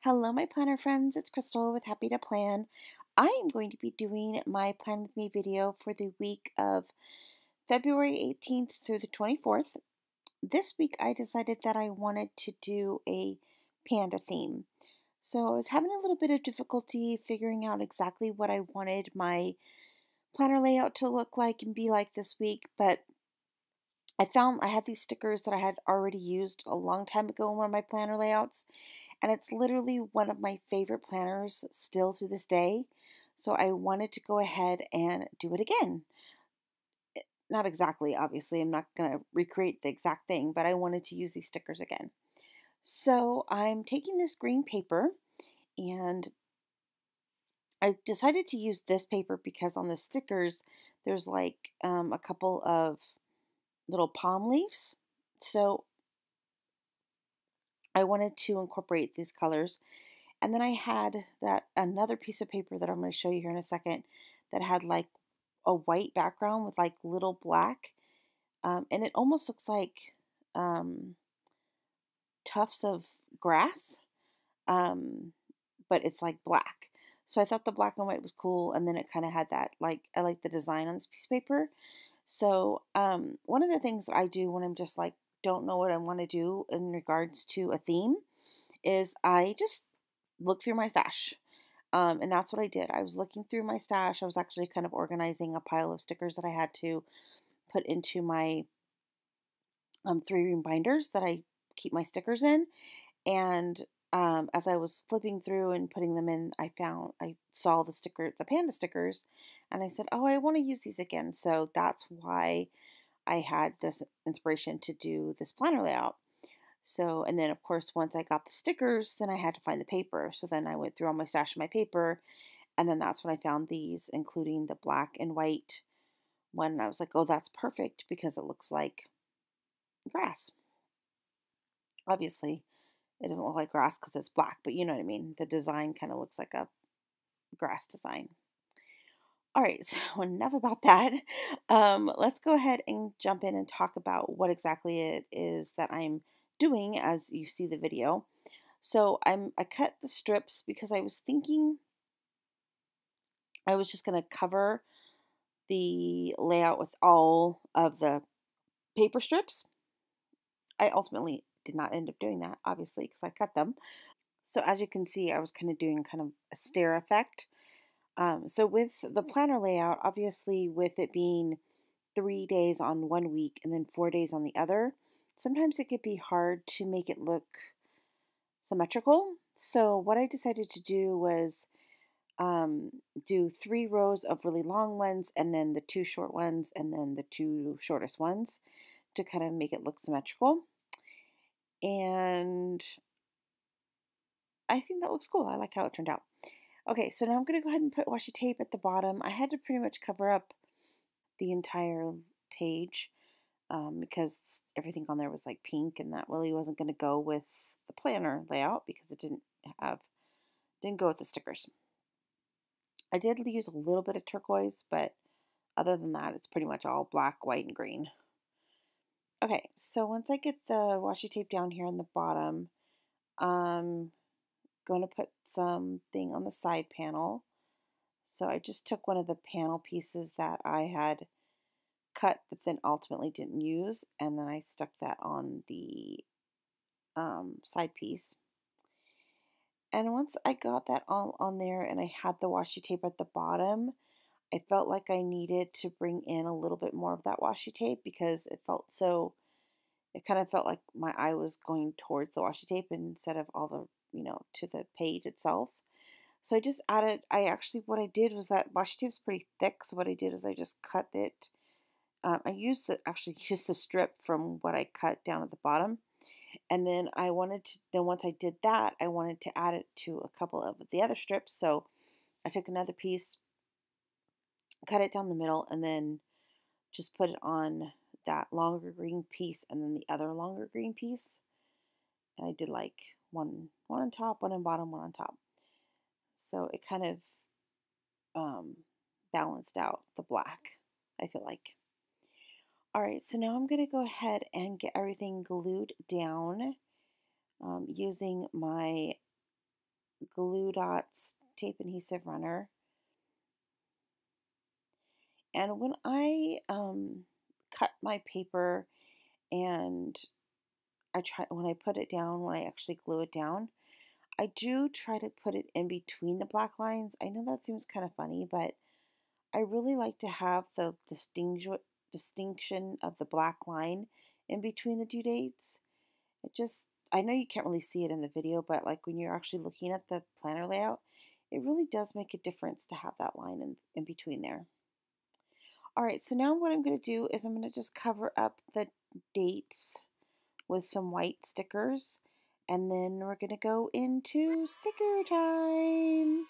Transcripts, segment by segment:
Hello, my planner friends. It's Crystal with Happy to Plan. I am going to be doing my Plan with Me video for the week of February 18th through the 24th. This week, I decided that I wanted to do a panda theme. So I was having a little bit of difficulty figuring out exactly what I wanted my planner layout to look like and be like this week, but I found I had these stickers that I had already used a long time ago in one of my planner layouts, and it's literally one of my favorite planners still to this day. So I wanted to go ahead and do it again. Not exactly, obviously, I'm not going to recreate the exact thing, but I wanted to use these stickers again. So I'm taking this green paper, and I decided to use this paper because on the stickers there's like a couple of little palm leaves. So I wanted to incorporate these colors. And then I had that another piece of paper that I'm going to show you here in a second that had like a white background with like little black. And it almost looks like um, tufts of grass, um, but it's like black. So I thought the black and white was cool. And then it kind of had that, like, I like the design on this piece of paper. So one of the things that I do when I'm just like, don't know what I want to do in regards to a theme is I just look through my stash. And that's what I did. I was looking through my stash. I was actually kind of organizing a pile of stickers that I had to put into my 3-ring binders that I keep my stickers in. And as I was flipping through and putting them in, I saw the panda stickers, and I said, "Oh, I want to use these again." So that's why I had this inspiration to do this planner layout. So, and then of course, once I got the stickers, then I had to find the paper. So then I went through all my stash of my paper, and then that's when I found these, including the black and white one. And I was like, oh, that's perfect because it looks like grass. Obviously, it doesn't look like grass because it's black, but you know what I mean. The design kind of looks like a grass design. All right, so enough about that. Let's go ahead and jump in and talk about what exactly it is that I'm doing as you see the video. So I cut the strips because I was thinking I was just going to cover the layout with all of the paper strips. I ultimately did not end up doing that, obviously, because I cut them. So as you can see, I was kind of doing kind of a stair effect. So with the planner layout, obviously with it being 3 days on one week and then 4 days on the other, sometimes it could be hard to make it look symmetrical. So what I decided to do was do 3 rows of really long ones and then the 2 short ones and then the 2 shortest ones to kind of make it look symmetrical. And I think that looks cool. I like how it turned out. Okay, so now I'm going to go ahead and put washi tape at the bottom. I had to pretty much cover up the entire page because everything on there was like pink, and that really wasn't going to go with the planner layout because it didn't go with the stickers. I did use a little bit of turquoise, but other than that, it's pretty much all black, white, and green. Okay, so once I get the washi tape down here on the bottom, I'm going to put something on the side panel. So I just took one of the panel pieces that I had cut but then ultimately didn't use, and then I stuck that on the side piece. And once I got that all on there and I had the washi tape at the bottom, I felt like I needed to bring in a little bit more of that washi tape because it kind of felt like my eye was going towards the washi tape instead of all the, to the page itself. So what I did was that washi tape's pretty thick. So what I did is I just cut it. Actually used the strip from what I cut down at the bottom. And then once I did that, I wanted to add it to a couple of the other strips. So I took another piece, cut it down the middle, and then just put it on that longer green piece and then the other longer green piece. And I did like one on top, one on bottom, one on top. So it kind of balanced out the black, I feel like. All right, so now I'm going to go ahead and get everything glued down using my Glue Dots tape adhesive runner. And when I cut my paper and when I put it down, when I actually glue it down, I do try to put it in between the black lines. I know that seems kind of funny, but I really like to have the distinction of the black line in between the due dates. I know you can't really see it in the video, but like when you're actually looking at the planner layout, it really does make a difference to have that line in between there. All right, so now what I'm going to do is I'm going to just cover up the dates with some white stickers, and then we're going to go into sticker time.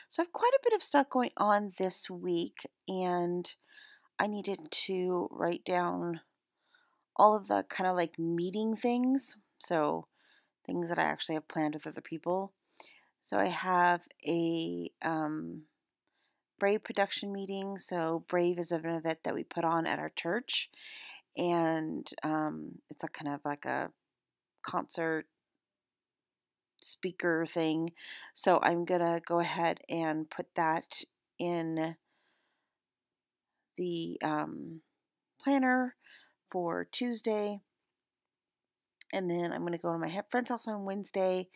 So I have quite a bit of stuff going on this week, and I needed to write down all of the kind of like meeting things. So things that I actually have planned with other people. So I have a Brave production meeting. So Brave is an event that we put on at our church, and it's a kind of like a concert speaker thing. So I'm gonna go ahead and put that in the planner for Tuesday, and then I'm gonna go to my friend's house on Wednesday,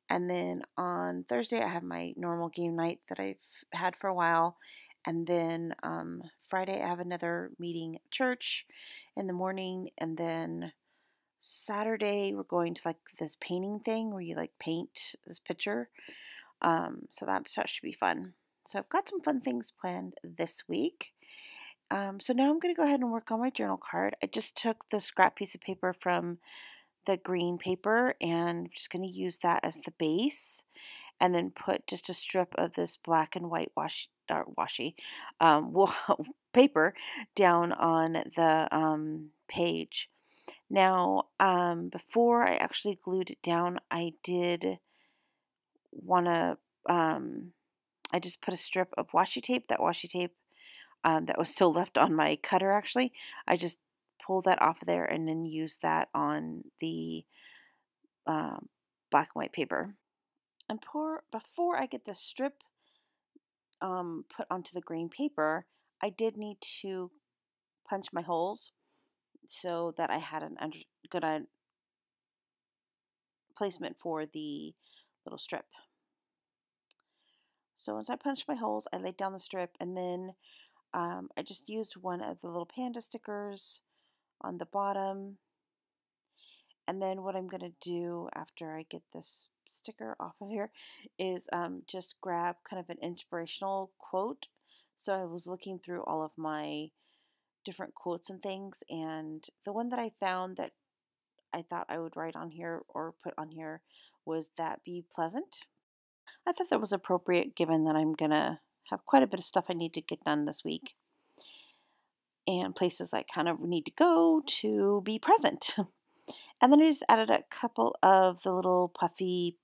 and then on Thursday I have my normal game night that I've had for a while, and then Friday I have another meeting at church in the morning, and then Saturday we're going to like this painting thing where you like paint this picture. So that should be fun. So I've got some fun things planned this week. So now I'm going to go ahead and work on my journal card. I just took the scrap piece of paper from the green paper, and I'm just going to use that as the base, and then put just a strip of this black and white paper down on the page. Now, before I actually glued it down, I did want to, I just put a strip of washi tape, that was still left on my cutter actually. I just pulled that off of there and then used that on the black and white paper. And before I get the strip put onto the green paper, I did need to punch my holes so that I had a good placement for the little strip. So once I punched my holes, I laid down the strip, and then I just used one of the little panda stickers on the bottom. And then what I'm going to do after I get this sticker off of here is just grab kind of an inspirational quote. So I was looking through all of my different quotes and things, and the one that I found that I thought I would write on here or put on here was that be pleasant. I thought that was appropriate given that I'm going to have quite a bit of stuff I need to get done this week and places I kind of need to go to be present. And then I just added a couple of the little puffy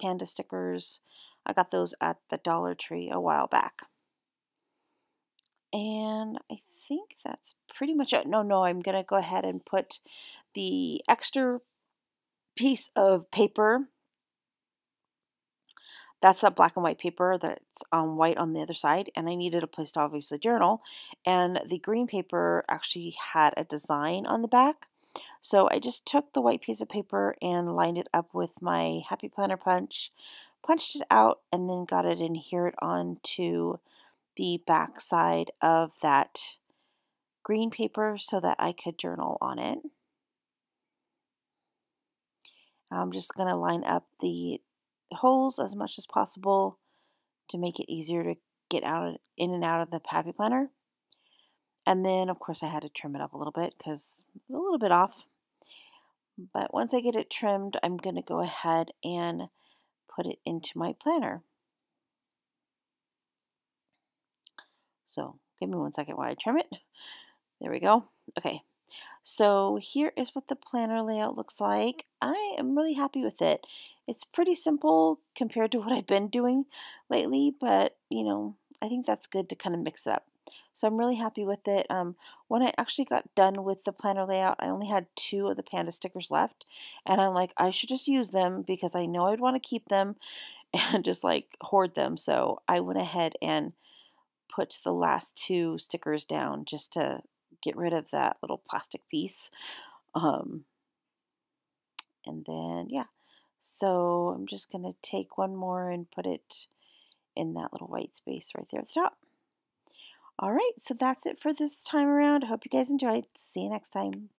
Panda stickers. I got those at the Dollar Tree a while back. And I think that's pretty much it. No, I'm going to go ahead and put the extra piece of paper. That's that black and white paper that's white on the other side. And I needed a place to obviously journal. And the green paper actually had a design on the back. So I just took the white piece of paper and lined it up with my Happy Planner punch, punched it out, and then got it and adhered onto the back side of that green paper so that I could journal on it. I'm just going to line up the holes as much as possible to make it easier to get in and out of the Happy Planner. And then, of course, I had to trim it up a little bit because it's a little bit off. But once I get it trimmed, I'm going to go ahead and put it into my planner. So give me one second while I trim it. There we go. Okay. So here is what the planner layout looks like. I am really happy with it. It's pretty simple compared to what I've been doing lately, but I think that's good to kind of mix it up. So I'm really happy with it. When I actually got done with the planner layout, I only had 2 of the Panda stickers left, and I'm like, I should just use them because I know I'd want to keep them and just like hoard them. So I went ahead and put the last 2 stickers down just to get rid of that little plastic piece. Um, and then, yeah, so I'm just going to take one more and put it in that little white space right there at the top. All right, so that's it for this time around. I hope you guys enjoyed. See you next time.